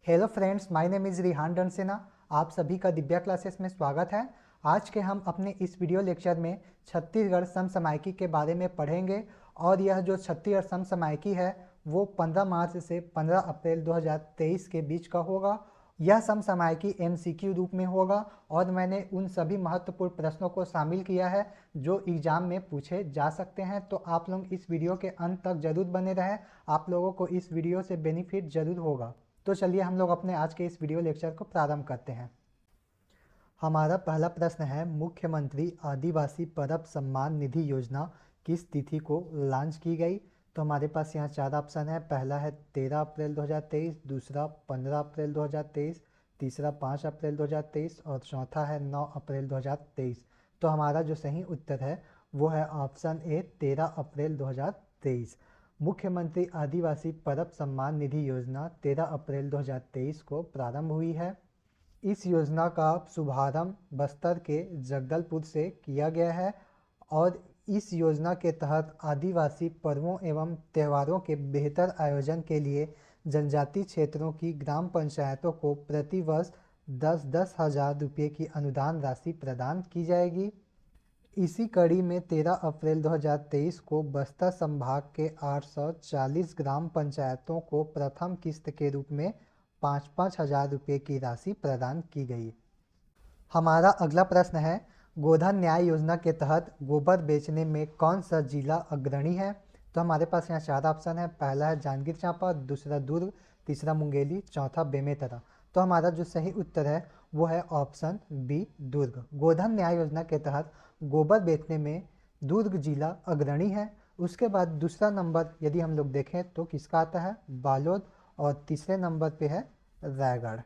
Hello friends, my name is Rihan Dansena. आप सभी का दिव्या क्लासेस में स्वागत है। आज के हम अपने इस वीडियो लेक्चर में छत्तीसगढ़ समसामयिकी के बारे में पढ़ेंगे। और यह जो छत्तीसगढ़ समसामयिकी है वो 15 मार्च से 15 अप्रैल 2023 के बीच का होगा। यह समसामयिकी MCQ रूप में होगा और मैंने उन सभी महत्वपूर्ण प्रश्नों को शामिल किया है जो एग्जाम में पूछे जा सकते हैं। तो आप लोग इस वीडियो के अंत तक जरूर बने रहें, आप लोगों को इस वीडियो से बेनिफिट जरूर होगा। तो चलिए हम लोग अपने आज के इस वीडियो लेक्चर को प्रारंभ करते हैं। हमारा पहला प्रश्न है, मुख्यमंत्री आदिवासी परब सम्मान निधि योजना किस तिथि को लॉन्च की गई? तो हमारे पास यहाँ चार ऑप्शन है। पहला है 13 अप्रैल 2023, दूसरा 15 अप्रैल 2023, तीसरा 5 अप्रैल 2023 और चौथा है 9 अप्रैल 2023। तो हमारा जो सही उत्तर है वो है ऑप्शन ए 13 अप्रैल 2023। मुख्यमंत्री आदिवासी परब सम्मान निधि योजना 13 अप्रैल 2023 को प्रारंभ हुई है। इस योजना का शुभारंभ बस्तर के जगदलपुर से किया गया है और इस योजना के तहत आदिवासी पर्वों एवं त्योहारों के बेहतर आयोजन के लिए जनजातीय क्षेत्रों की ग्राम पंचायतों को प्रति वर्ष 10-10 हज़ार रुपये की अनुदान राशि प्रदान की जाएगी। इसी कड़ी में 13 अप्रैल 2023 को बस्तर संभाग के 840 ग्राम पंचायतों को प्रथम किस्त के रूप में 5-5 हज़ार रुपये की राशि प्रदान की गई। हमारा अगला प्रश्न है, गोधन न्याय योजना के तहत गोबर बेचने में कौन सा जिला अग्रणी है? तो हमारे पास यहाँ चार ऑप्शन है। पहला है जांजगीर चांपा, दूसरा दुर्ग, तीसरा मुंगेली, चौथा बेमेतरा। तो हमारा जो सही उत्तर है वो है ऑप्शन बी दुर्ग। गोधन न्याय योजना के तहत गोबर बेचने में दुर्ग जिला अग्रणी है। उसके बाद दूसरा नंबर यदि हम लोग देखें तो किसका आता है, बालोद, और तीसरे नंबर पे है रायगढ़।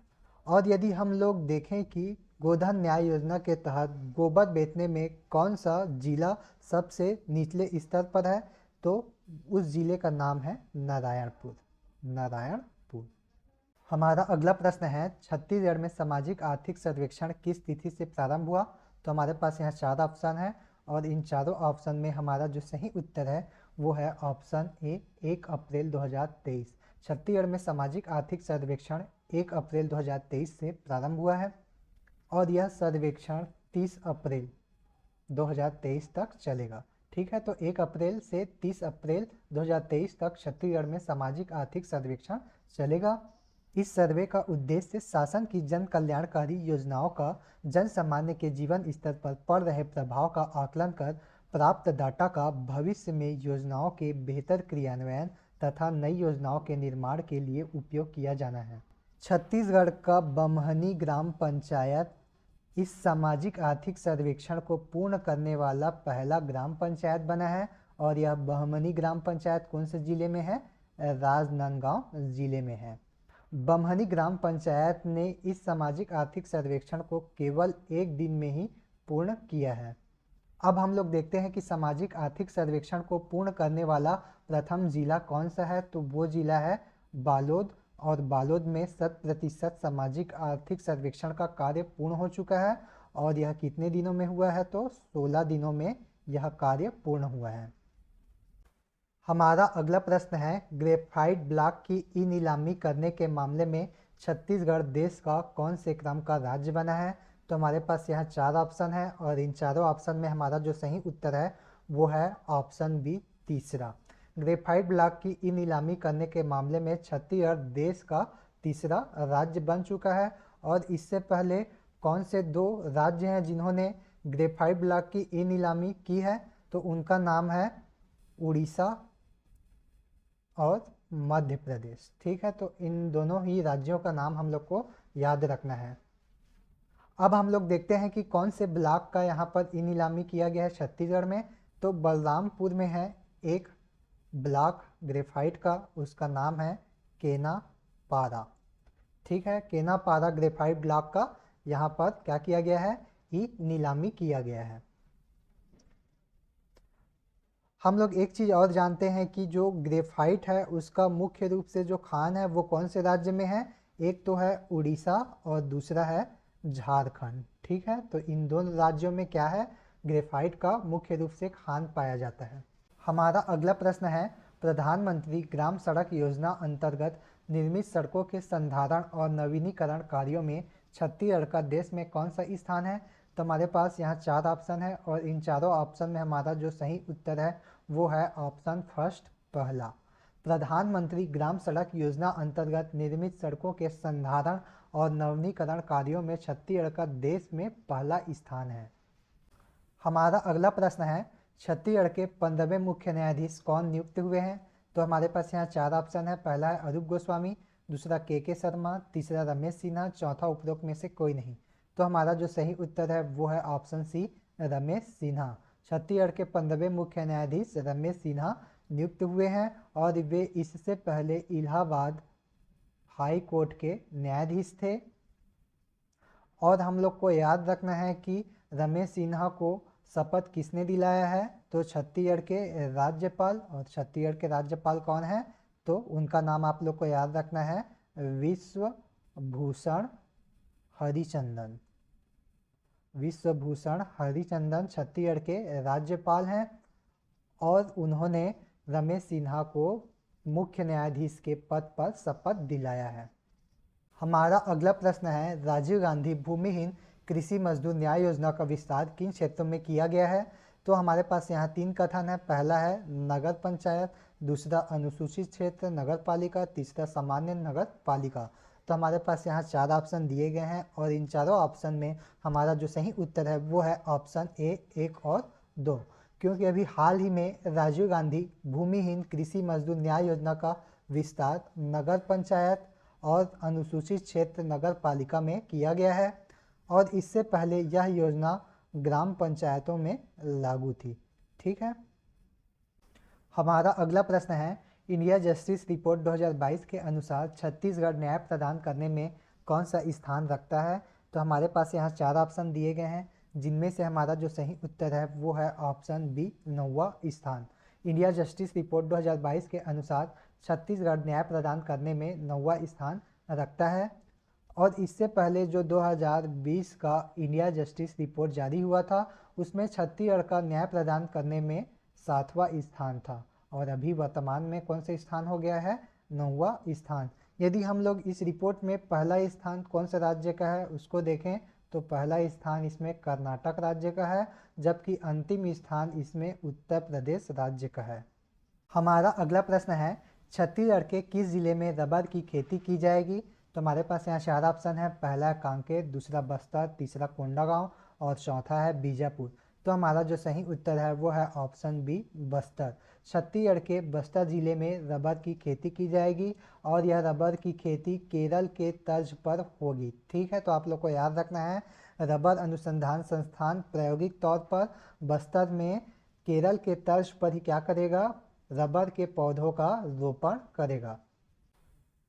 और यदि हम लोग देखें कि गोधन न्याय योजना के तहत गोबर बेचने में कौन सा जिला सबसे निचले स्तर पर है, तो उस जिले का नाम है नारायणपुर। नारायणपुर। हमारा अगला प्रश्न है, छत्तीसगढ़ में सामाजिक आर्थिक सर्वेक्षण किस तिथि से प्रारंभ हुआ? तो हमारे पास यहाँ चार ऑप्शन है और इन चारों ऑप्शन में हमारा जो सही उत्तर है वो है ऑप्शन ए 1 अप्रैल 2023। छत्तीसगढ़ में सामाजिक आर्थिक सर्वेक्षण 1 अप्रैल 2023 से प्रारंभ हुआ है और यह सर्वेक्षण 30 अप्रैल 2023 तक चलेगा। ठीक है, तो 1 अप्रैल से 30 अप्रैल 2023 तक छत्तीसगढ़ में सामाजिक आर्थिक सर्वेक्षण चलेगा। इस सर्वे का उद्देश्य शासन की जन कल्याणकारी योजनाओं का जन सामान्य के जीवन स्तर पर पड़ रहे प्रभाव का आकलन कर प्राप्त डाटा का भविष्य में योजनाओं के बेहतर क्रियान्वयन तथा नई योजनाओं के निर्माण के लिए उपयोग किया जाना है। छत्तीसगढ़ का बम्हनी ग्राम पंचायत इस सामाजिक आर्थिक सर्वेक्षण को पूर्ण करने वाला पहला ग्राम पंचायत बना है और यह बम्हनी ग्राम पंचायत कौन से जिले में है? राजनांदगांव जिले में है। बम्हनी ग्राम पंचायत ने इस सामाजिक आर्थिक सर्वेक्षण को केवल एक दिन में ही पूर्ण किया है। अब हम लोग देखते हैं कि सामाजिक आर्थिक सर्वेक्षण को पूर्ण करने वाला प्रथम जिला कौन सा है, तो वो जिला है बालोद। और बालोद में 100% सामाजिक आर्थिक सर्वेक्षण का कार्य पूर्ण हो चुका है और यह कितने दिनों में हुआ है, तो 16 दिनों में यह कार्य पूर्ण हुआ है। हमारा अगला प्रश्न है, ग्रेफाइट ब्लॉक की ई नीलामी करने के मामले में छत्तीसगढ़ देश का कौन से क्रम का राज्य बना है? तो हमारे पास यहाँ चार ऑप्शन है और इन चारों ऑप्शन में हमारा जो सही उत्तर है वो है ऑप्शन बी तीसरा। ग्रेफाइट ब्लॉक की ई नीलामी करने के मामले में छत्तीसगढ़ देश का तीसरा राज्य बन चुका है। और इससे पहले कौन से दो राज्य हैं जिन्होंने ग्रेफाइट ब्लॉक की ई नीलामी की है, तो उनका नाम है उड़ीसा और मध्य प्रदेश। ठीक है, तो इन दोनों ही राज्यों का नाम हम लोग को याद रखना है। अब हम लोग देखते हैं कि कौन से ब्लॉक का यहाँ पर ई नीलामी किया गया है छत्तीसगढ़ में। तो बलरामपुर में है एक ब्लॉक ग्रेफाइट का, उसका नाम है केनापारा। ठीक है, केनापारा ग्रेफाइट ब्लॉक का यहाँ पर क्या किया गया है, ई नीलामी किया गया है। हम लोग एक चीज़ और जानते हैं कि जो ग्रेफाइट है उसका मुख्य रूप से जो खान है वो कौन से राज्य में है, एक तो है उड़ीसा और दूसरा है झारखंड। ठीक है, तो इन दोनों राज्यों में क्या है, ग्रेफाइट का मुख्य रूप से खान पाया जाता है। हमारा अगला प्रश्न है, प्रधानमंत्री ग्राम सड़क योजना अंतर्गत निर्मित सड़कों के संधारण और नवीनीकरण कार्यों में छत्तीसगढ़ का देश में कौन सा स्थान है? तो हमारे पास यहाँ 4 ऑप्शन है और इन चारों ऑप्शन में हमारा जो सही उत्तर है वो है ऑप्शन फर्स्ट, पहला। प्रधानमंत्री ग्राम सड़क योजना अंतर्गत निर्मित सड़कों के संधारण और नवीनीकरण कार्यों में छत्तीसगढ़ का देश में पहला स्थान है। हमारा अगला प्रश्न है, छत्तीसगढ़ के 15वें मुख्य न्यायाधीश कौन नियुक्त हुए हैं? तो हमारे पास यहाँ 4 ऑप्शन है। पहला है अरूप गोस्वामी, दूसरा के शर्मा, तीसरा रमेश सिन्हा, चौथा उपरोक्त में से कोई नहीं। तो हमारा जो सही उत्तर है वो है ऑप्शन सी, रमेश सिन्हा। छत्तीसगढ़ के 15वें मुख्य न्यायाधीश रमेश सिन्हा नियुक्त हुए हैं और वे इससे पहले इलाहाबाद हाई कोर्ट के न्यायाधीश थे। और हम लोग को याद रखना है कि रमेश सिन्हा को शपथ किसने दिलाया है? तो छत्तीसगढ़ के राज्यपाल। और छत्तीसगढ़ के राज्यपाल कौन है? तो उनका नाम आप लोग को याद रखना है, विश्वभूषण हरिचंदन। विश्वभूषण हरिचंदन छत्तीसगढ़ के राज्यपाल हैं और उन्होंने रमेश सिन्हा को मुख्य न्यायाधीश के पद पर शपथ दिलाया है। हमारा अगला प्रश्न है, राजीव गांधी भूमिहीन कृषि मजदूर न्याय योजना का विस्तार किन क्षेत्रों में किया गया है? तो हमारे पास यहाँ 3 कथन है। पहला है नगर पंचायत, दूसरा अनुसूचित क्षेत्र नगर पालिका, तीसरा सामान्य नगर पालिका। तो हमारे पास यहाँ 4 ऑप्शन दिए गए हैं और इन चारों ऑप्शन में हमारा जो सही उत्तर है वो है ऑप्शन ए, 1 और 2। क्योंकि अभी हाल ही में राजीव गांधी भूमिहीन कृषि मजदूर न्याय योजना का विस्तार नगर पंचायत और अनुसूचित क्षेत्र नगर पालिका में किया गया है और इससे पहले यह योजना ग्राम पंचायतों में लागू थी। ठीक है। हमारा अगला प्रश्न है, इंडिया जस्टिस रिपोर्ट 2022 के अनुसार छत्तीसगढ़ न्याय प्रदान करने में कौन सा स्थान रखता है? तो हमारे पास यहाँ 4 ऑप्शन दिए गए हैं जिनमें से हमारा जो सही उत्तर है वो है ऑप्शन बी, 9वां स्थान। इंडिया जस्टिस रिपोर्ट 2022 के अनुसार छत्तीसगढ़ न्याय प्रदान करने में 9वां स्थान रखता है और इससे पहले जो 2020 का इंडिया जस्टिस रिपोर्ट जारी हुआ था उसमें छत्तीसगढ़ का न्याय प्रदान करने में 7वां स्थान था और अभी वर्तमान में कौन सा स्थान हो गया है? 9वां स्थान। यदि हम लोग इस रिपोर्ट में पहला स्थान कौन से राज्य का है उसको देखें तो पहला स्थान इसमें कर्नाटक राज्य का है जबकि अंतिम स्थान इसमें उत्तर प्रदेश राज्य का है। हमारा अगला प्रश्न है, छत्तीसगढ़ के किस जिले में रबर की खेती की जाएगी? तो हमारे पास यहाँ 4 ऑप्शन है। पहला है कांकेर, दूसरा बस्तर, तीसरा कोंडागांव और चौथा है बीजापुर। तो हमारा जो सही उत्तर है वो है ऑप्शन बी, बस्तर। छत्तीसगढ़ के बस्तर जिले में रबर की खेती की जाएगी और यह रबर की खेती केरल के तर्ज पर होगी। ठीक है, तो आप लोग को याद रखना है, रबर अनुसंधान संस्थान प्रायोगिक तौर पर बस्तर में केरल के तर्ज पर ही क्या करेगा? रबर के पौधों का रोपण करेगा।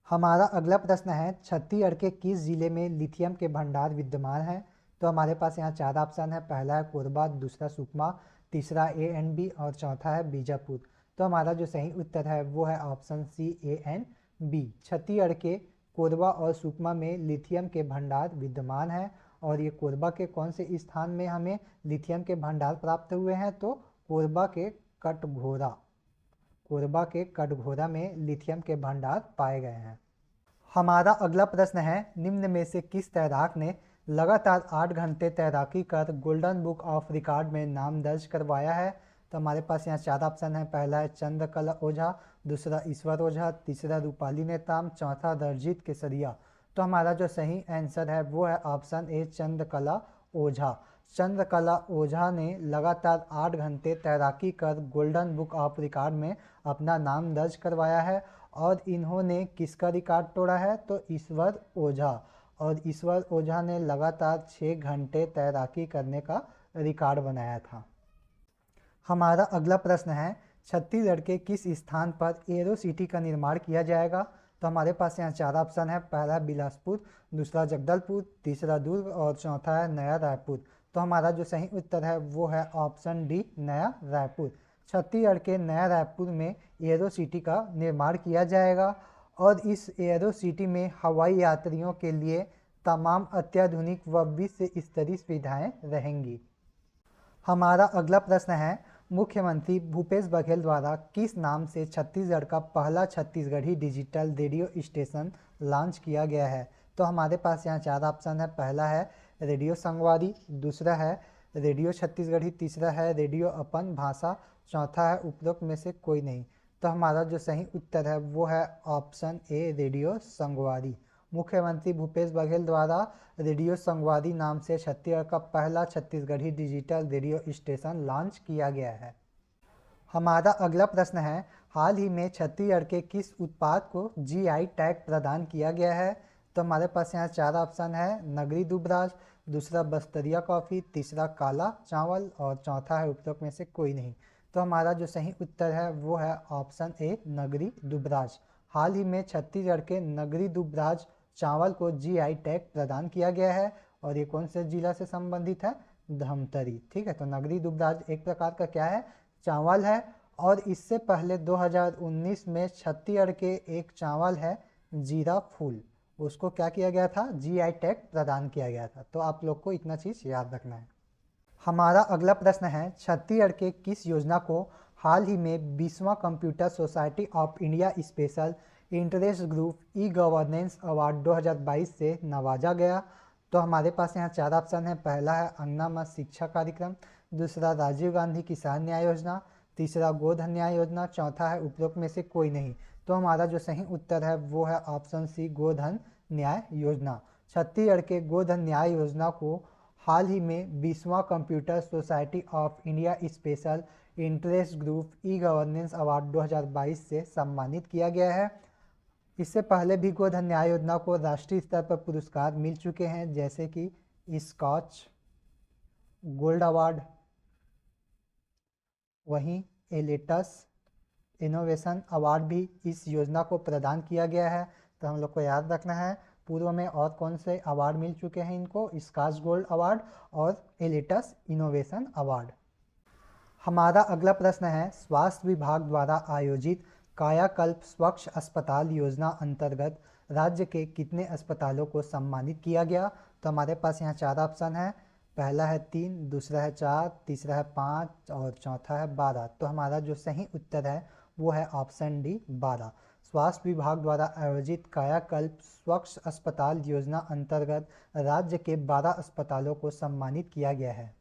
हमारा अगला प्रश्न है, छत्तीसगढ़ के किस जिले में लिथियम के भंडार विद्यमान हैं? तो हमारे पास यहाँ 4 ऑप्शन है। पहला है कोरबा, दूसरा सुकमा, तीसरा ANB और चौथा है बीजापुर। तो हमारा जो सही उत्तर है वो है ऑप्शन सी, ANB। छत्तीसगढ़ के कोरबा और सुकमा में लिथियम के भंडार विद्यमान है और ये कोरबा के कौन से स्थान में हमें लिथियम के भंडार प्राप्त हुए हैं? तो कोरबा के कटघोरा। कोरबा के कटघोरा में लिथियम के भंडार पाए गए हैं। हमारा अगला प्रश्न है, निम्न में से किस तैराक ने लगातार 8 घंटे तैराकी कर गोल्डन बुक ऑफ रिकॉर्ड में नाम दर्ज करवाया है? तो हमारे पास यहाँ 4 ऑप्शन है। पहला है चंद्रकला ओझा, दूसरा ईश्वर ओझा, तीसरा रूपाली नेताम, चौथा रंजीत केसरिया। तो हमारा जो सही आंसर है वो है ऑप्शन ए, चंद्रकला ओझा। चंद्रकला ओझा ने लगातार 8 घंटे तैराकी कर गोल्डन बुक ऑफ रिकॉर्ड में अपना नाम दर्ज करवाया है और इन्होंने किसका रिकॉर्ड तोड़ा है? तो ईश्वर ओझा। और ईश्वर ओझा ने लगातार 6 घंटे तैराकी करने का रिकॉर्ड बनाया था। हमारा अगला प्रश्न है, छत्तीसगढ़ के किस स्थान पर एरो सिटी का निर्माण किया जाएगा? तो हमारे पास यहाँ 4 ऑप्शन है। पहला बिलासपुर, दूसरा जगदलपुर, तीसरा दुर्ग और चौथा है नया रायपुर। तो हमारा जो सही उत्तर है वो है ऑप्शन डी, नया रायपुर। छत्तीसगढ़ के नया रायपुर में एरो सिटी का निर्माण किया जाएगा और इस एरो सिटी में हवाई यात्रियों के लिए तमाम अत्याधुनिक व विश्व स्तरीय सुविधाएं रहेंगी। हमारा अगला प्रश्न है, मुख्यमंत्री भूपेश बघेल द्वारा किस नाम से छत्तीसगढ़ का पहला Chhattisgarhi digital radio station launch किया गया है? तो हमारे पास यहाँ चार ऑप्शन है। पहला है रेडियो संगवारी, दूसरा है रेडियो छत्तीसगढ़ी, तीसरा है रेडियो अपन भाषा, चौथा है उपरोक्त में से कोई नहीं। तो हमारा जो सही उत्तर है वो है ऑप्शन ए रेडियो संगवारी। मुख्यमंत्री भूपेश बघेल द्वारा रेडियो संगवारी नाम से छत्तीसगढ़ का पहला Chhattisgarhi digital radio station launch किया गया है। हमारा अगला प्रश्न है, हाल ही में छत्तीसगढ़ के किस उत्पाद को जीआई टैग प्रदान किया गया है? तो हमारे पास यहाँ चार ऑप्शन है। नगरी दुबराज, दूसरा बस्तरिया कॉफ़ी, तीसरा काला चावल और चौथा है उपरोक्त में से कोई नहीं। तो हमारा जो सही उत्तर है वो है ऑप्शन ए नगरी दुबराज। हाल ही में छत्तीसगढ़ के नगरी दुबराज चावल को जीआई टैग प्रदान किया गया है और ये कौन से जिला से संबंधित है? धमतरी। ठीक है, तो नगरी दुबराज एक प्रकार का क्या है? चावल है। और इससे पहले 2019 में छत्तीसगढ़ के एक चावल है जीरा फूल, उसको क्या किया गया था? जीआई टैग प्रदान किया गया था। तो आप लोग को इतना चीज़ याद रखना है। हमारा अगला प्रश्न है, छत्तीसगढ़ के किस योजना को हाल ही में 20वां computer society of India special interest group e governance award 2022 से नवाजा गया? तो हमारे पास यहाँ चार ऑप्शन है। पहला है अंगना मत शिक्षा कार्यक्रम, दूसरा राजीव गांधी किसान न्याय योजना, तीसरा गोधन न्याय योजना, चौथा है उपरोक्त में से कोई नहीं। तो हमारा जो सही उत्तर है वो है ऑप्शन सी गोधन न्याय योजना। छत्तीसगढ़ के गोधन न्याय योजना को हाल ही में 20वां computer society of India special interest group e governance award 2022 से सम्मानित किया गया है। इससे पहले भी गोधन न्याय योजना को राष्ट्रीय स्तर पर पुरस्कार मिल चुके हैं, जैसे कि स्कॉच गोल्ड अवार्ड, वहीं एलेटस इनोवेशन अवार्ड भी इस योजना को प्रदान किया गया है। तो हम लोग को याद रखना है पूर्व में और कौन से अवार्ड मिल चुके हैं इनको? स्कॉच गोल्ड अवार्ड और एलेटस इनोवेशन अवार्ड। हमारा अगला प्रश्न है, स्वास्थ्य विभाग द्वारा आयोजित कायाकल्प स्वच्छ अस्पताल योजना अंतर्गत राज्य के कितने अस्पतालों को सम्मानित किया गया? तो हमारे पास यहाँ चार ऑप्शन है। पहला है 3, दूसरा है 4, तीसरा है 5 और चौथा है 12। तो हमारा जो सही उत्तर है वो है ऑप्शन डी 12। स्वास्थ्य विभाग द्वारा आयोजित कायाकल्प स्वच्छ अस्पताल योजना अंतर्गत राज्य के 12 अस्पतालों को सम्मानित किया गया है।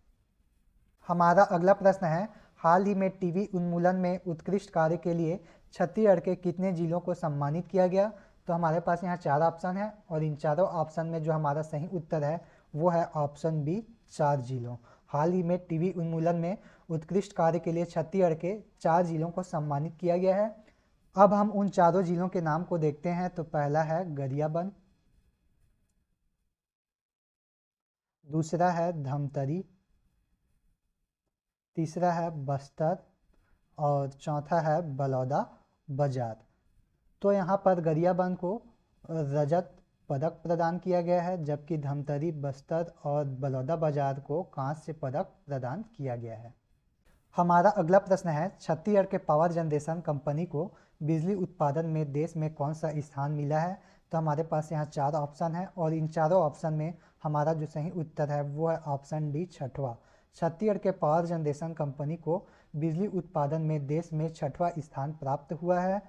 हमारा अगला प्रश्न है, हाल ही में टीबी उन्मूलन में उत्कृष्ट कार्य के लिए छत्तीसगढ़ के कितने जिलों को सम्मानित किया गया? तो हमारे पास यहाँ चार ऑप्शन है और इन चारों ऑप्शन में जो हमारा सही उत्तर है वो है ऑप्शन बी 4 जिलों। हाल ही में टीबी उन्मूलन में उत्कृष्ट कार्य के लिए छत्तीसगढ़ के 4 जिलों को सम्मानित किया गया है। अब हम उन चारों जिलों के नाम को देखते हैं। तो पहला है गरियाबंद, दूसरा है धमतरी, तीसरा है बस्तर और चौथा है बलौदा बाजार। तो यहाँ पर गरियाबंद को रजत पदक प्रदान किया गया है, जबकि धमतरी, बस्तर और बलौदा बाजार को कांस्य पदक प्रदान किया गया है। हमारा अगला प्रश्न है, छत्तीसगढ़ के पावर जनरेशन कंपनी को बिजली उत्पादन में देश में कौन सा स्थान मिला है? तो हमारे पास यहाँ चार ऑप्शन है और इन चारों ऑप्शन में हमारा जो सही उत्तर है वो है ऑप्शन डी 6वां। छत्तीसगढ़ के पावर जनरेशन कंपनी को बिजली उत्पादन में देश में 6वां स्थान प्राप्त हुआ है।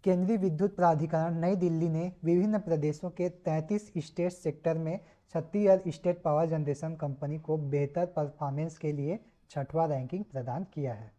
केंद्रीय विद्युत प्राधिकरण नई दिल्ली ने विभिन्न प्रदेशों के 33 स्टेट सेक्टर में Chhattisgarh state power generation company को बेहतर परफॉर्मेंस के लिए 6वां रैंकिंग प्रदान किया है।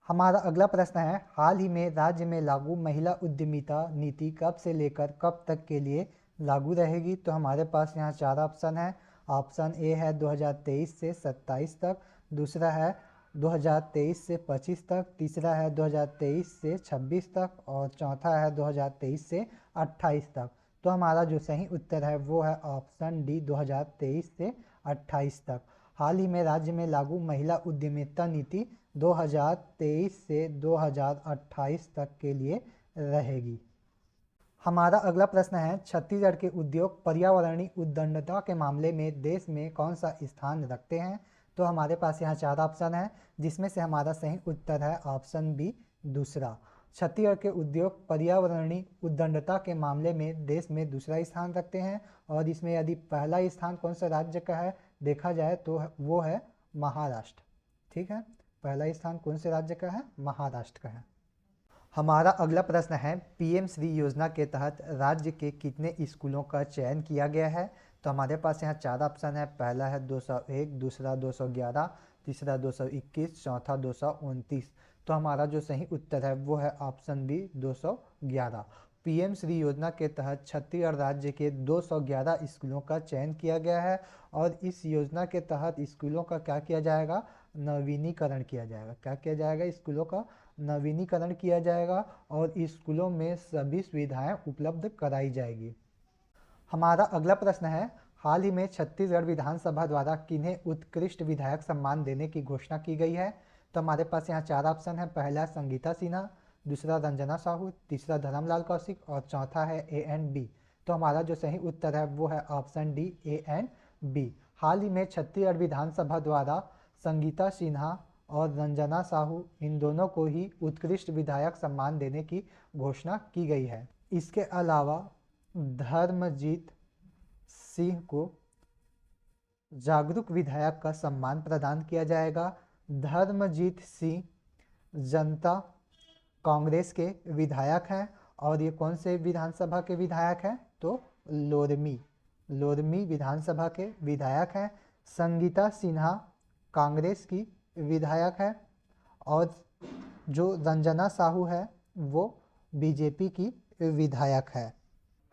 हमारा अगला प्रश्न है, हाल ही में राज्य में लागू महिला उद्यमिता नीति कब से लेकर कब तक के लिए लागू रहेगी? तो हमारे पास यहाँ चार ऑप्शन है। ऑप्शन ए है 2023 से 27 तक, दूसरा है 2023 से 25 तक, तीसरा है 2023 से 26 तक और चौथा है 2023 से 28 तक। तो हमारा जो सही उत्तर है वो है ऑप्शन डी 2023 से 28 तक। हाल ही में राज्य में लागू महिला उद्यमिता नीति 2023 से 2028 तक के लिए रहेगी। हमारा अगला प्रश्न है, छत्तीसगढ़ के उद्योग पर्यावरणीय उद्दंडता के मामले में देश में कौन सा स्थान रखते हैं? तो हमारे पास यहाँ चार ऑप्शन है, जिसमें से हमारा सही उत्तर है ऑप्शन बी दूसरा। छत्तीसगढ़ के उद्योग पर्यावरणीय उद्दंडता के मामले में देश में दूसरा स्थान रखते हैं और इसमें यदि पहला स्थान कौन सा राज्य का है देखा जाए तो वो है महाराष्ट्र। ठीक है, पहला स्थान कौन से राज्य का है? महाराष्ट्र का है। हमारा अगला प्रश्न है, पीएम श्री योजना के तहत राज्य के कितने स्कूलों का चयन किया गया है? तो हमारे पास यहाँ 4 ऑप्शन है। पहला है 201, दूसरा 211, तीसरा 221, चौथा 229। तो हमारा जो सही उत्तर है वो है ऑप्शन बी 211। पीएम श्री योजना के तहत छत्तीसगढ़ राज्य के 211 स्कूलों का चयन किया गया है और इस योजना के तहत स्कूलों का क्या किया जाएगा? नवीनीकरण किया जाएगा। क्या किया जाएगा? स्कूलों का नवीनीकरण किया जाएगा और स्कूलों में सभी सुविधाएं उपलब्ध कराई जाएगी। हमारा अगला प्रश्न है, हाल ही में छत्तीसगढ़ विधानसभा द्वारा किन्हें उत्कृष्ट विधायक सम्मान देने की घोषणा की गई है? तो हमारे पास यहाँ 4 ऑप्शन है। पहला संगीता सिन्हा, दूसरा रंजना साहू, तीसरा धर्मलाल कौशिक और चौथा है ए एंड बी। तो हमारा जो सही उत्तर है वो है option D A and B. हाल ही में छत्तीसगढ़ विधानसभा द्वारा संगीता सिन्हा और रंजना साहू इन दोनों को ही उत्कृष्ट विधायक सम्मान देने की घोषणा की गई है। इसके अलावा धर्मजीत सिंह को जागरूक विधायक का सम्मान प्रदान किया जाएगा। धर्मजीत सिंह जनता कांग्रेस के विधायक हैं और ये कौन से विधानसभा के विधायक हैं? तो लोरमी विधानसभा के विधायक हैं। संगीता सिन्हा कांग्रेस की विधायक है और जो रंजना साहू है वो बीजेपी की विधायक है।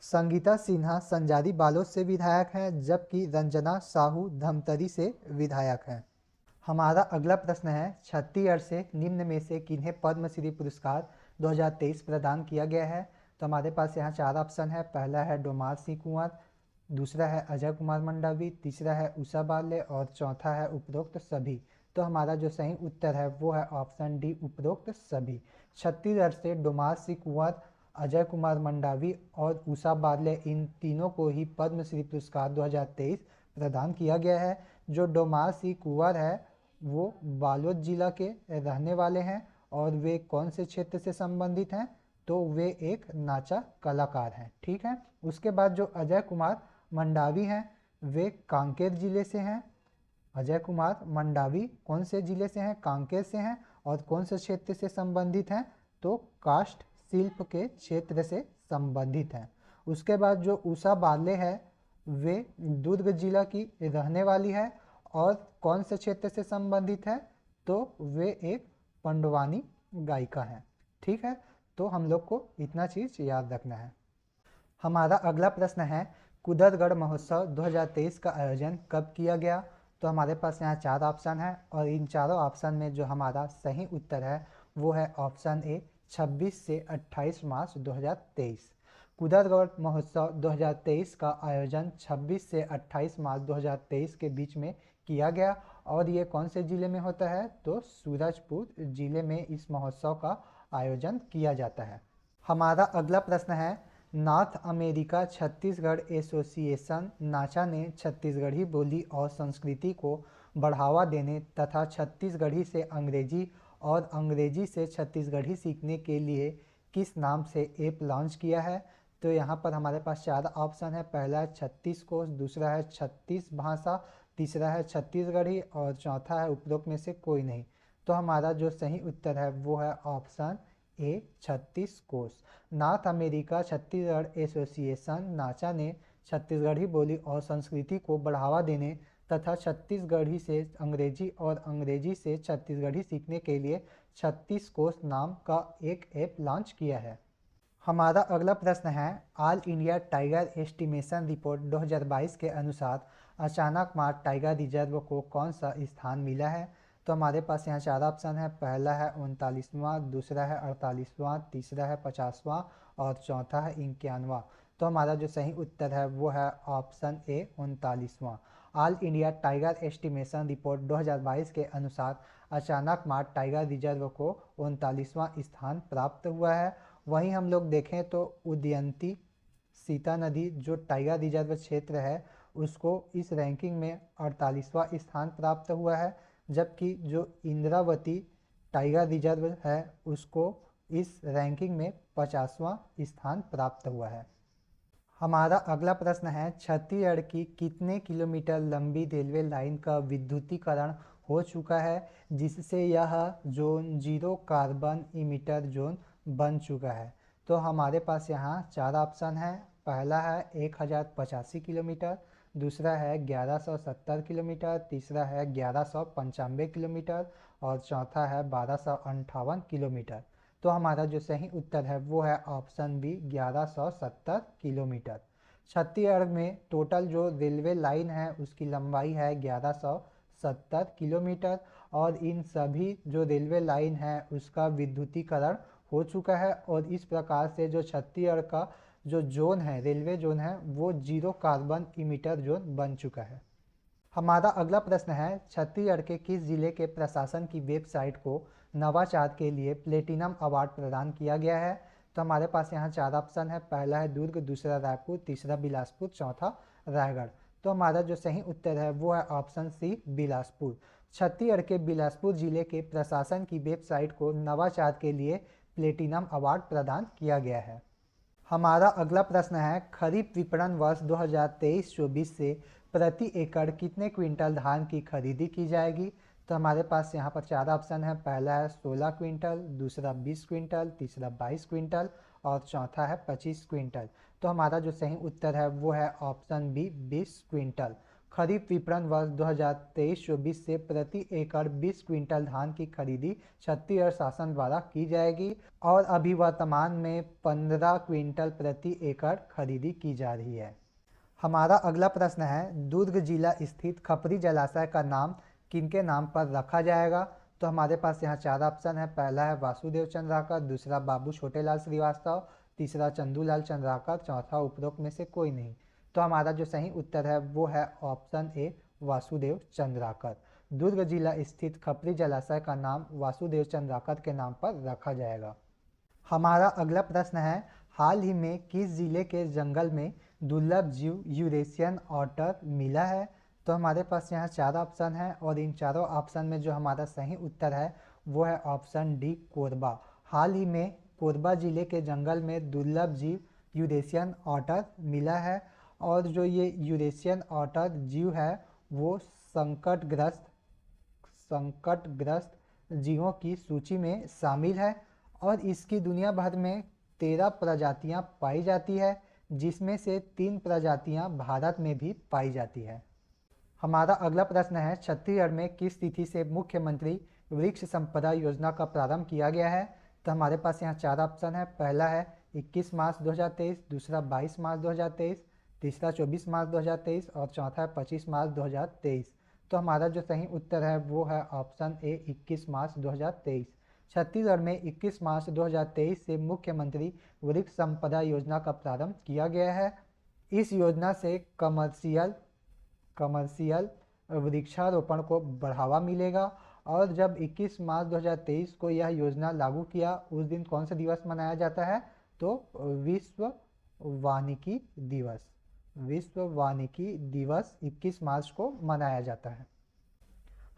संगीता सिन्हा संजारी बालोद से विधायक हैं जबकि रंजना साहू धमतरी से विधायक हैं। हमारा अगला प्रश्न है, छत्तीसगढ़ से निम्न में से किन्हें पद्मश्री पुरस्कार 2023 प्रदान किया गया है? तो हमारे पास यहाँ 4 ऑप्शन है। पहला है डोमार सिंह कुंवर, दूसरा है अजय कुमार मंडावी, तीसरा है उषा बाले और चौथा है उपरोक्त सभी। तो हमारा जो सही उत्तर है वो है ऑप्शन डी उपरोक्त सभी। छत्तीसगढ़ से डोमार सिंह कुंवर, अजय कुमार मंडावी और उषा बाले इन तीनों को ही पद्मश्री पुरस्कार 2023 प्रदान किया गया है। जो डोमार सिंह कुंवर है वो बालोद जिला के रहने वाले हैं और वे कौन से क्षेत्र से संबंधित हैं? तो वे एक नाचा कलाकार हैं। ठीक है। उसके बाद जो अजय कुमार मंडावी हैं वे कांकेर जिले से हैं। अजय कुमार मंडावी कौन से जिले से हैं? कांकेर से हैं। और कौन से क्षेत्र से संबंधित हैं? तो काष्ठ शिल्प के क्षेत्र से संबंधित हैं। उसके बाद जो उषा बाले है वे दुर्ग जिला की रहने वाली है और कौन से क्षेत्र से संबंधित है? तो वे एक पंडवानी गायिका हैं। ठीक है। तो हम लोग को इतना चीज़ याद रखना है। हमारा अगला प्रश्न है, कुदरगढ़ महोत्सव 2023 का आयोजन कब किया गया? तो हमारे पास यहाँ 4 ऑप्शन है और इन चारों ऑप्शन में जो हमारा सही उत्तर है वो है ऑप्शन ए 26 से 28 मार्च 2023। कुदरगढ़ महोत्सव 2023 का आयोजन 26 से 28 मार्च 2023 के बीच में किया गया और ये कौन से ज़िले में होता है? तो सूरजपुर ज़िले में इस महोत्सव का आयोजन किया जाता है। हमारा अगला प्रश्न है, नॉर्थ अमेरिका छत्तीसगढ़ एसोसिएशन नाचा ने छत्तीसगढ़ी बोली और संस्कृति को बढ़ावा देने तथा छत्तीसगढ़ी से अंग्रेजी और अंग्रेजी से छत्तीसगढ़ी सीखने के लिए किस नाम से ऐप लॉन्च किया है? तो यहाँ पर हमारे पास 4 ऑप्शन है। पहला है छत्तीस कोश, दूसरा है छत्तीस भाषा, तीसरा है छत्तीसगढ़ी और चौथा है उपरोक्त में से कोई नहीं। तो हमारा जो सही उत्तर है वो है ऑप्शन ए 36 कोश। नॉर्थ अमेरिका छत्तीसगढ़ एसोसिएशन नाचा ने छत्तीसगढ़ी बोली और संस्कृति को बढ़ावा देने तथा छत्तीसगढ़ी से अंग्रेजी और अंग्रेजी से छत्तीसगढ़ी सीखने के लिए 36 कोश नाम का एक ऐप लॉन्च किया है। हमारा अगला प्रश्न है, all India tiger estimation report 2022 के अनुसार अचानक मार टाइगर रिजर्व को कौन सा स्थान मिला है? तो हमारे पास यहाँ 4 ऑप्शन है। पहला है 39वां, दूसरा है 48वां, तीसरा है 50वां और चौथा है 51वां। तो हमारा जो सही उत्तर है वो है ऑप्शन ए 39वां। All India tiger estimation report 2022 के अनुसार अचानक मार टाइगर रिजर्व को 39वां स्थान प्राप्त हुआ है। वहीं हम लोग देखें तो उदयंती सीता नदी जो टाइगर रिजर्व क्षेत्र है उसको इस रैंकिंग में 48वां स्थान प्राप्त हुआ है, जबकि जो इंद्रावती टाइगर रिजर्व है उसको इस रैंकिंग में 50वां स्थान प्राप्त हुआ है। हमारा अगला प्रश्न है, छत्तीसगढ़ की कितने किलोमीटर लंबी रेलवे लाइन का विद्युतीकरण हो चुका है, जिससे यह zone zero carbon emitter zone बन चुका है। तो हमारे पास यहाँ 4 ऑप्शन है। पहला है 1085 किलोमीटर, दूसरा है 1170 किलोमीटर, तीसरा है 1195 किलोमीटर और चौथा है 1258 किलोमीटर। तो हमारा जो सही उत्तर है वो है ऑप्शन बी 1170 किलोमीटर। छत्तीसगढ़ में टोटल जो रेलवे लाइन है उसकी लंबाई है 1170 किलोमीटर और इन सभी जो रेलवे लाइन है उसका विद्युतीकरण हो चुका है और इस प्रकार से जो छत्तीसगढ़ का जो जोन है, रेलवे जोन है, वो जीरो कार्बन इमिटर जोन बन चुका है। हमारा अगला प्रश्न है छत्तीसगढ़ के किस जिले के प्रशासन की वेबसाइट को नवाचार के लिए प्लेटिनम अवार्ड प्रदान किया गया है। तो हमारे पास यहाँ 4 ऑप्शन है। पहला है दुर्ग, दूसरा रायपुर, तीसरा बिलासपुर, चौथा रायगढ़। तो हमारा जो सही उत्तर है वो है ऑप्शन सी बिलासपुर। छत्तीसगढ़ के बिलासपुर जिले के प्रशासन की वेबसाइट को नवाचार के लिए प्लेटिनम अवार्ड प्रदान किया गया है। हमारा अगला प्रश्न है खरीफ विपणन वर्ष 2023-24 से प्रति एकड़ कितने क्विंटल धान की खरीदी की जाएगी। तो हमारे पास यहाँ पर 4 ऑप्शन है। पहला है 16 क्विंटल, दूसरा 20 क्विंटल, तीसरा 22 क्विंटल और चौथा है 25 क्विंटल। तो हमारा जो सही उत्तर है वो है ऑप्शन बी 20 क्विंटल। खरीफ विपणन वर्ष 2023-24 से प्रति एकड़ 20 क्विंटल धान की खरीदी छत्तीसगढ़ शासन द्वारा की जाएगी और अभी वर्तमान में 15 क्विंटल प्रति एकड़ खरीदी की जा रही है। हमारा अगला प्रश्न है दुर्ग जिला स्थित खपरी जलाशय का नाम किनके नाम पर रखा जाएगा। तो हमारे पास यहाँ 4 ऑप्शन है। पहला है वासुदेव चंद्राकर, दूसरा बाबू छोटेलाल श्रीवास्तव, तीसरा चंदूलाल चंद्राकर, चौथा उपरोक्त में से कोई नहीं। तो हमारा जो सही उत्तर है वो है ऑप्शन ए वासुदेव चंद्राकर। दुर्ग जिला स्थित खपरी जलाशय का नाम वासुदेव चंद्राकर के नाम पर रखा जाएगा। हमारा अगला प्रश्न है हाल ही में किस जिले के जंगल में दुर्लभ जीव यूरेशियन ऑटर मिला है। तो हमारे पास यहाँ 4 ऑप्शन है और इन चारों ऑप्शन में जो हमारा सही उत्तर है वो है ऑप्शन डी कोरबा। हाल ही में कोरबा जिले के जंगल में दुर्लभ जीव यूरेशियन ऑटर मिला है और जो ये यूरेशियन ऑटर जीव है वो संकटग्रस्त जीवों की सूची में शामिल है और इसकी दुनिया भर में 13 प्रजातियां पाई जाती है, जिसमें से 3 प्रजातियां भारत में भी पाई जाती है। हमारा अगला प्रश्न है छत्तीसगढ़ में किस तिथि से मुख्यमंत्री वृक्ष संपदा योजना का प्रारंभ किया गया है। तो हमारे पास यहाँ 4 ऑप्शन है। पहला है 21 मार्च 2023, दूसरा 22 मार्च 2023, तीसरा 24 मार्च 2023 और चौथा है 25 मार्च 2023। तो हमारा जो सही उत्तर है वो है ऑप्शन ए 21 मार्च 2023। छत्तीसगढ़ में 21 मार्च 2023 से मुख्यमंत्री वृक्ष संपदा योजना का प्रारंभ किया गया है। इस योजना से कमर्शियल वृक्षारोपण को बढ़ावा मिलेगा और जब 21 मार्च 2023 को यह योजना लागू किया उस दिन कौन सा दिवस मनाया जाता है। तो विश्व वानिकी दिवस 21 मार्च को मनाया जाता है।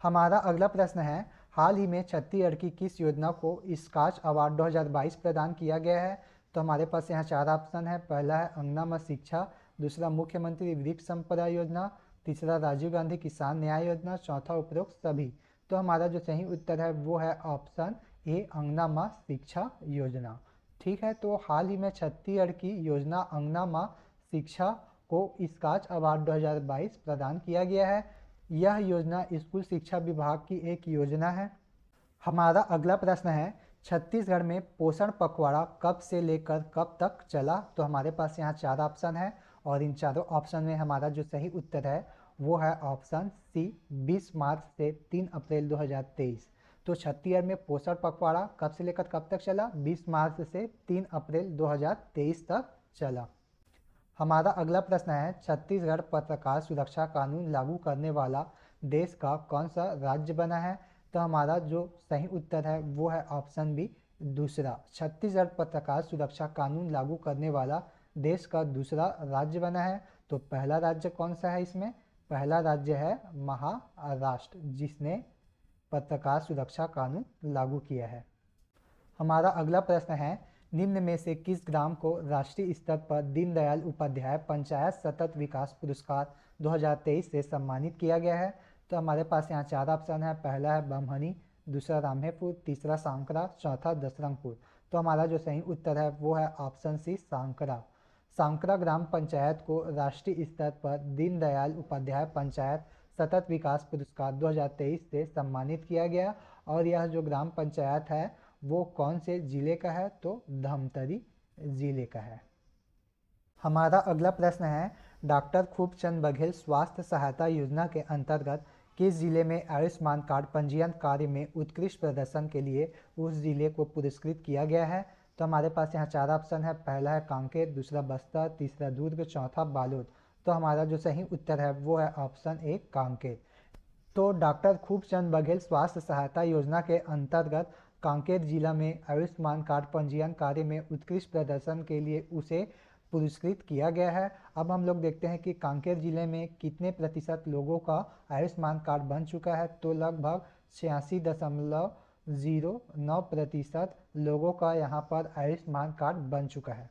हमारा अगला प्रश्न है हाल ही में छत्तीसगढ़ की किस योजना को स्कॉच अवार्ड 2022 प्रदान किया गया है। तो हमारे पास यहाँ 4 ऑप्शन है। पहला है अंगना में शिक्षा, दूसरा मुख्यमंत्री वृक्ष संपदा योजना, तीसरा राजीव गांधी किसान न्याय योजना, चौथा उपरोक्त सभी। तो हमारा जो सही उत्तर है वो है ऑप्शन ए अंगना माँ शिक्षा योजना। ठीक है, तो हाल ही में छत्तीसगढ़ की योजना अंगना माँ शिक्षा को स्कॉच अवार्ड 2022 प्रदान किया गया है। यह योजना स्कूल शिक्षा विभाग की एक योजना है। हमारा अगला प्रश्न है छत्तीसगढ़ में पोषण पखवाड़ा कब से लेकर कब तक चला। तो हमारे पास यहाँ 4 ऑप्शन है और इन चारों ऑप्शन में हमारा जो सही उत्तर है वो है ऑप्शन सी 20 मार्च से 3 अप्रैल 2023। तो छत्तीसगढ़ में पोषण पखवाड़ा कब से लेकर कब तक चला, 20 मार्च से 3 अप्रैल 2023 तक चला। हमारा अगला प्रश्न है छत्तीसगढ़ पत्रकार सुरक्षा कानून लागू करने वाला देश का कौन सा राज्य बना है। तो हमारा जो सही उत्तर है वो है ऑप्शन बी दूसरा। छत्तीसगढ़ पत्रकार सुरक्षा कानून लागू करने वाला देश का दूसरा राज्य बना है। तो पहला राज्य कौन सा है इसमें, पहला राज्य है महाराष्ट्र, जिसने पत्रकार सुरक्षा कानून लागू किया है। हमारा अगला प्रश्न है निम्न में से किस ग्राम को राष्ट्रीय स्तर पर दीनदयाल उपाध्याय पंचायत सतत विकास पुरस्कार 2023 से सम्मानित किया गया है। तो हमारे पास यहाँ 4 ऑप्शन है। पहला है बमहनी, दूसरा रामहेपुर, तीसरा सांकरा, चौथा दसरंगपुर। तो हमारा जो सही उत्तर है वो है ऑप्शन सी, सांकरा। सांकरा ग्राम पंचायत को राष्ट्रीय स्तर पर दीनदयाल उपाध्याय पंचायत सतत विकास पुरस्कार 2023 से सम्मानित किया गया। और यह जो ग्राम पंचायत है वो कौन से जिले का है, तो धमतरी जिले का है। हमारा अगला प्रश्न है, डॉक्टर खूबचंद बघेल स्वास्थ्य सहायता योजना के अंतर्गत किस जिले में आयुष्मान कार्ड पंजीयन कार्य में उत्कृष्ट प्रदर्शन के लिए उस जिले को पुरस्कृत किया गया है। तो हमारे पास यहाँ 4 ऑप्शन है। पहला है कांकेर, दूसरा बस्तर, तीसरा दुर्ग, चौथा बालोद। तो हमारा जो सही उत्तर है वो है ऑप्शन ए, कांकेर। तो डॉक्टर खूबचंद बघेल स्वास्थ्य सहायता योजना के अंतर्गत कांकेर जिला में आयुष्मान कार्ड पंजीयन कार्य में उत्कृष्ट प्रदर्शन के लिए उसे पुरस्कृत किया गया है। अब हम लोग देखते हैं कि कांकेर जिले में कितने प्रतिशत लोगों का आयुष्मान कार्ड बन चुका है। तो लगभग 86.09% लोगों का यहाँ पर आयुष्मान कार्ड बन चुका है।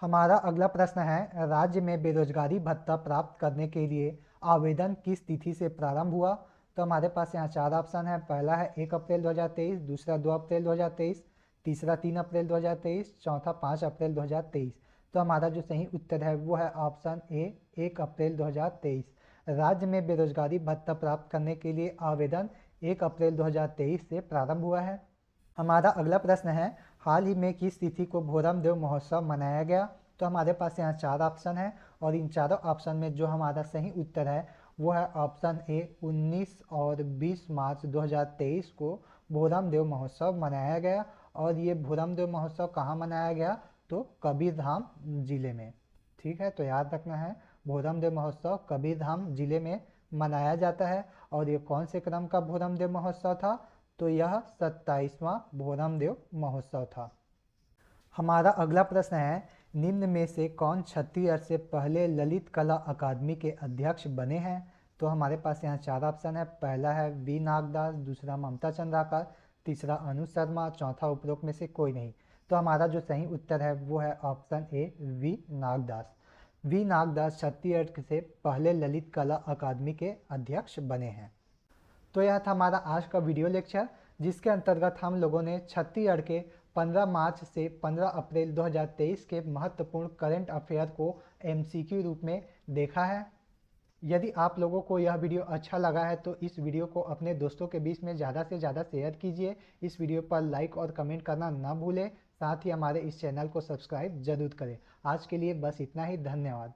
हमारा अगला प्रश्न है, राज्य में बेरोजगारी भत्ता प्राप्त करने के लिए आवेदन किस तिथि से प्रारंभ हुआ। तो हमारे पास यहाँ 4 ऑप्शन है। पहला है 1 अप्रैल 2023, दूसरा 2 अप्रैल 2023, तीसरा 3 अप्रैल 2023, चौथा 5 अप्रैल 2023। तो हमारा जो सही उत्तर है वो है ऑप्शन ए, 1 अप्रैल 2023। राज्य में बेरोजगारी भत्ता प्राप्त करने के लिए आवेदन 1 अप्रैल 2023 से प्रारंभ हुआ है। हमारा अगला प्रश्न है, हाल ही में किस तिथि को भोरम देव महोत्सव मनाया गया। तो हमारे पास यहाँ 4 ऑप्शन है और इन चारों ऑप्शन में जो हमारा सही उत्तर है वो है ऑप्शन ए, 19 और 20 मार्च 2023 को भोरम देव महोत्सव मनाया गया। और ये भोरम देव महोत्सव कहाँ मनाया गया, तो कबीरधाम जिले में। ठीक है, तो याद रखना है, भोरम देव महोत्सव कबीरधाम जिले में मनाया जाता है। और ये कौन से क्रम का भोरम देव महोत्सव था, तो यह 27वां भोरम देव महोत्सव था। हमारा अगला प्रश्न है, निम्न में से कौन छत्तीसगढ़ से पहले ललित कला अकादमी के अध्यक्ष बने हैं। तो हमारे पास यहाँ 4 ऑप्शन है। पहला है वी नागदास, दूसरा ममता चंद्राकर, तीसरा अनु शर्मा, चौथा उपरोक्त में से कोई नहीं। तो हमारा जो सही उत्तर है वो है option A, V Nagdas. V Nagdas Chhattisgarh से पहले ललित कला अकादमी के अध्यक्ष बने हैं। तो यह था हमारा आज का वीडियो लेक्चर, जिसके अंतर्गत हम लोगों ने छत्तीसगढ़ के 15 मार्च से 15 अप्रैल 2023 के महत्वपूर्ण करंट अफेयर को एमसीक्यू रूप में देखा है। यदि आप लोगों को यह वीडियो अच्छा लगा है तो इस वीडियो को अपने दोस्तों के बीच में ज़्यादा से ज़्यादा शेयर कीजिए। इस वीडियो पर लाइक और कमेंट करना ना भूलें। साथ ही हमारे इस चैनल को सब्सक्राइब जरूर करें। आज के लिए बस इतना ही, धन्यवाद।